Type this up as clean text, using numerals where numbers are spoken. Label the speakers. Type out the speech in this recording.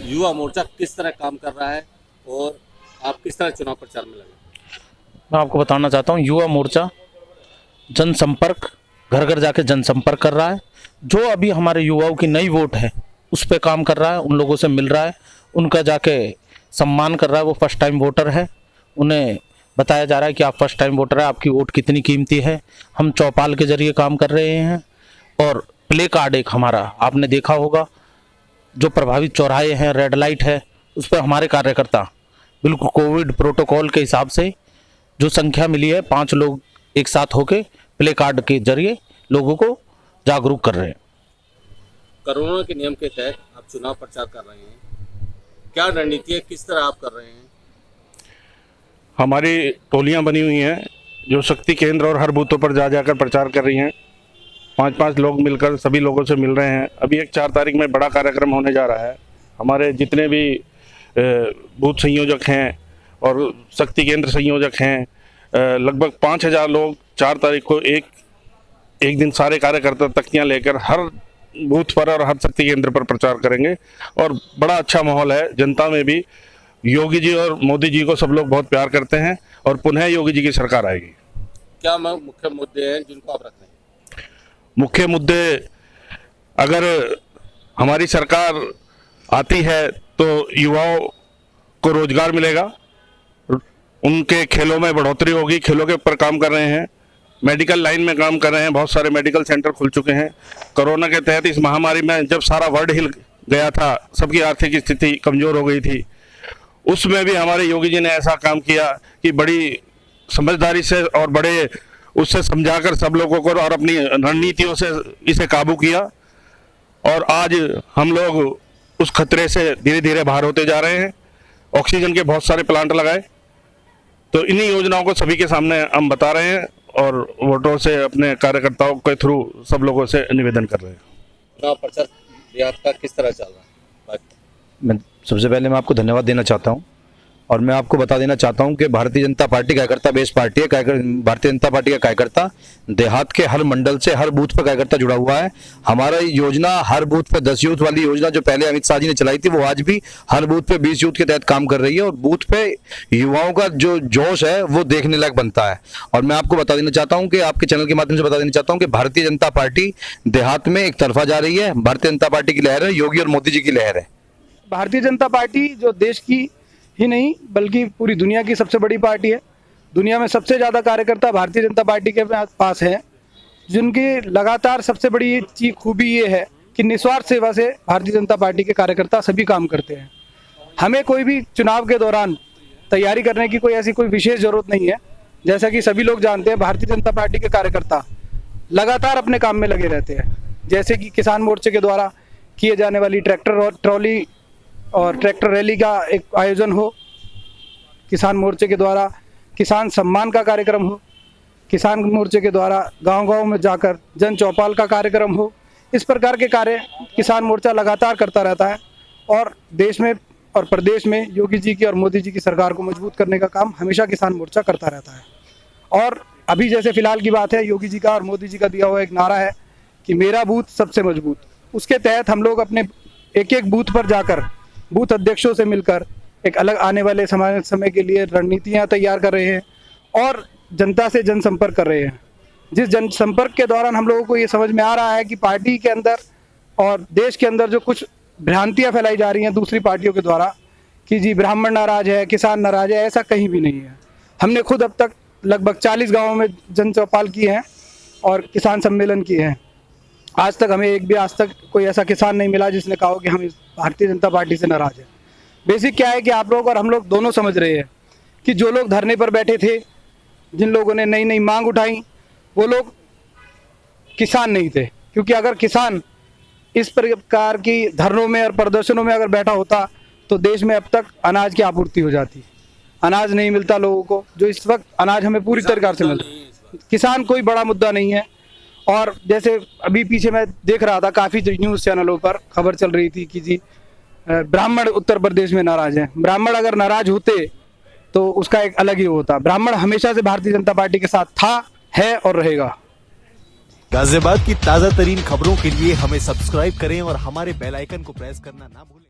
Speaker 1: युवा मोर्चा किस तरह काम कर रहा है और आप किस तरह चुनाव प्रचार में लगे?
Speaker 2: मैं आपको बताना चाहता हूँ, युवा मोर्चा जनसंपर्क, घर घर जाके जनसंपर्क कर रहा है। जो अभी हमारे युवाओं की नई वोट है उस पर काम कर रहा है, उन लोगों से मिल रहा है, उनका जाके सम्मान कर रहा है। वो फर्स्ट टाइम वोटर है, उन्हें बताया जा रहा है कि आप फर्स्ट टाइम वोटर है, आपकी वोट कितनी कीमती है। हम चौपाल के जरिए काम कर रहे हैं और प्ले कार्ड एक हमारा आपने देखा होगा, जो प्रभावित चौराहे हैं, रेड लाइट है, उस पर हमारे कार्यकर्ता बिल्कुल कोविड प्रोटोकॉल के हिसाब से जो संख्या मिली है 5 लोग एक साथ होके प्ले कार्ड के जरिए लोगों को जागरूक कर रहे हैं।
Speaker 1: कोरोना के नियम के तहत आप चुनाव प्रचार कर रहे हैं, क्या रणनीति है, किस तरह आप कर रहे हैं?
Speaker 3: हमारी टोलियां बनी हुई हैं जो शक्ति केंद्र और हर बूथों पर जा जाकर प्रचार कर रही हैं। 5-5 लोग मिलकर सभी लोगों से मिल रहे हैं। अभी एक 4 तारीख में बड़ा कार्यक्रम होने जा रहा है। हमारे जितने भी बूथ संयोजक हैं और शक्ति केंद्र संयोजक हैं, लगभग 5000 लोग 4 तारीख को एक दिन सारे कार्यकर्ता तख्तियां लेकर हर बूथ पर और हर शक्ति केंद्र पर प्रचार करेंगे और बड़ा अच्छा माहौल है। जनता में भी योगी जी और मोदी जी को सब लोग बहुत प्यार करते हैं और पुनः योगी जी की सरकार आएगी।
Speaker 1: क्या मुख्य मुद्दे हैं जिनको आप रख रहे हैं?
Speaker 3: मुख्य मुद्दे, अगर हमारी सरकार आती है तो युवाओं को रोजगार मिलेगा, उनके खेलों में बढ़ोतरी होगी, खेलों के ऊपर काम कर रहे हैं, मेडिकल लाइन में काम कर रहे हैं, बहुत सारे मेडिकल सेंटर खुल चुके हैं। कोरोना के तहत इस महामारी में जब सारा वर्ल्ड हिल गया था, सबकी आर्थिक स्थिति कमज़ोर हो गई थी, उसमें भी हमारे योगी जी ने ऐसा काम किया कि बड़ी समझदारी से और बड़े उससे समझाकर सब लोगों को और अपनी रणनीतियों से इसे काबू किया और आज हम लोग उस खतरे से धीरे धीरे बाहर होते जा रहे हैं। ऑक्सीजन के बहुत सारे प्लांट लगाए, तो इन्हीं योजनाओं को सभी के सामने हम बता रहे हैं और वोटरों से, अपने कार्यकर्ताओं के थ्रू सब लोगों से निवेदन कर रहे हैं।
Speaker 1: चुनाव प्रचार देहात का किस तरह चल रहा है?
Speaker 4: मैं सबसे पहले मैं आपको धन्यवाद देना चाहता हूं और मैं आपको बता देना चाहता हूं कि भारतीय जनता पार्टी कार्यकर्ता बेस पार्टी है। भारतीय जनता पार्टी का कार्यकर्ता देहात के हर मंडल से हर बूथ पर कार्यकर्ता जुड़ा हुआ है। हमारा योजना हर बूथ पे 10 यूथ वाली योजना जो पहले अमित शाह जी ने चलाई थी, वो आज भी हर बूथ पे 20 यूथ के तहत काम कर रही है और बूथ पे युवाओं का जो जोश है वो देखने लायक बनता है। और मैं आपको बता देना चाहता हूँ कि आपके चैनल के माध्यम से बता देना चाहता हूँ कि भारतीय जनता पार्टी देहात में एक तरफा जा रही है। भारतीय जनता पार्टी की लहर है, योगी और मोदी जी की लहर है।
Speaker 5: भारतीय जनता पार्टी जो देश की ही नहीं बल्कि पूरी दुनिया की सबसे बड़ी पार्टी है। दुनिया में सबसे ज़्यादा कार्यकर्ता भारतीय जनता पार्टी के पास हैं, जिनकी लगातार सबसे बड़ी खूबी ये है कि निस्वार्थ सेवा से भारतीय जनता पार्टी के कार्यकर्ता सभी काम करते हैं। हमें कोई भी चुनाव के दौरान तैयारी करने की कोई विशेष ज़रूरत नहीं है। जैसा कि सभी लोग जानते हैं, भारतीय जनता पार्टी के कार्यकर्ता लगातार अपने काम में लगे रहते हैं। जैसे कि किसान मोर्चे के द्वारा किए जाने वाली ट्रैक्टर और ट्रॉली और ट्रैक्टर रैली का एक आयोजन हो, किसान मोर्चे के द्वारा किसान सम्मान का कार्यक्रम हो, किसान मोर्चे के द्वारा गांव-गांव में जाकर जन चौपाल का कार्यक्रम हो, इस प्रकार के कार्य किसान मोर्चा लगातार करता रहता है और देश में और प्रदेश में योगी जी की और मोदी जी की सरकार को मजबूत करने का काम हमेशा किसान मोर्चा करता रहता है। और अभी जैसे फिलहाल की बात है, योगी जी का और मोदी जी का दिया हुआ एक नारा है कि मेरा बूथ सबसे मजबूत। उसके तहत हम लोग अपने एक बूथ पर जाकर बूथ अध्यक्षों से मिलकर एक अलग आने वाले समय के लिए रणनीतियां तैयार कर रहे हैं और जनता से जनसंपर्क कर रहे हैं। जिस जनसंपर्क के दौरान हम लोगों को ये समझ में आ रहा है कि पार्टी के अंदर और देश के अंदर जो कुछ भ्रांतियां फैलाई जा रही हैं दूसरी पार्टियों के द्वारा कि जी ब्राह्मण नाराज है, किसान नाराज है, ऐसा कहीं भी नहीं है। हमने खुद अब तक लगभग 40 गाँवों में जन चौपाल किए हैं और किसान सम्मेलन किए हैं। आज तक हमें आज तक कोई ऐसा किसान नहीं मिला जिसने कहा हो कि हम भारतीय जनता पार्टी से नाराज हैं। बेसिक क्या है कि आप लोग और हम लोग दोनों समझ रहे हैं कि जो लोग धरने पर बैठे थे, जिन लोगों ने नई नई मांग उठाई, वो लोग किसान नहीं थे। क्योंकि अगर किसान इस प्रकार की धरनों में और प्रदर्शनों में अगर बैठा होता तो देश में अब तक अनाज की आपूर्ति हो जाती। अनाज नहीं मिलता लोगों को, जो इस वक्त अनाज हमें पूरी तरीके से मिलता है। किसान कोई बड़ा मुद्दा नहीं है। और जैसे अभी पीछे मैं देख रहा था, काफ़ी न्यूज़ चैनलों पर खबर चल रही थी कि जी ब्राह्मण उत्तर प्रदेश में नाराज हैं। ब्राह्मण अगर नाराज होते तो उसका एक अलग ही होता। ब्राह्मण हमेशा से भारतीय जनता पार्टी के साथ था, है और रहेगा।
Speaker 6: गाजियाबाद की ताजा तरीन खबरों के लिए हमें सब्सक्राइब करें और हमारे बेल आइकन को प्रेस करना ना भूलें।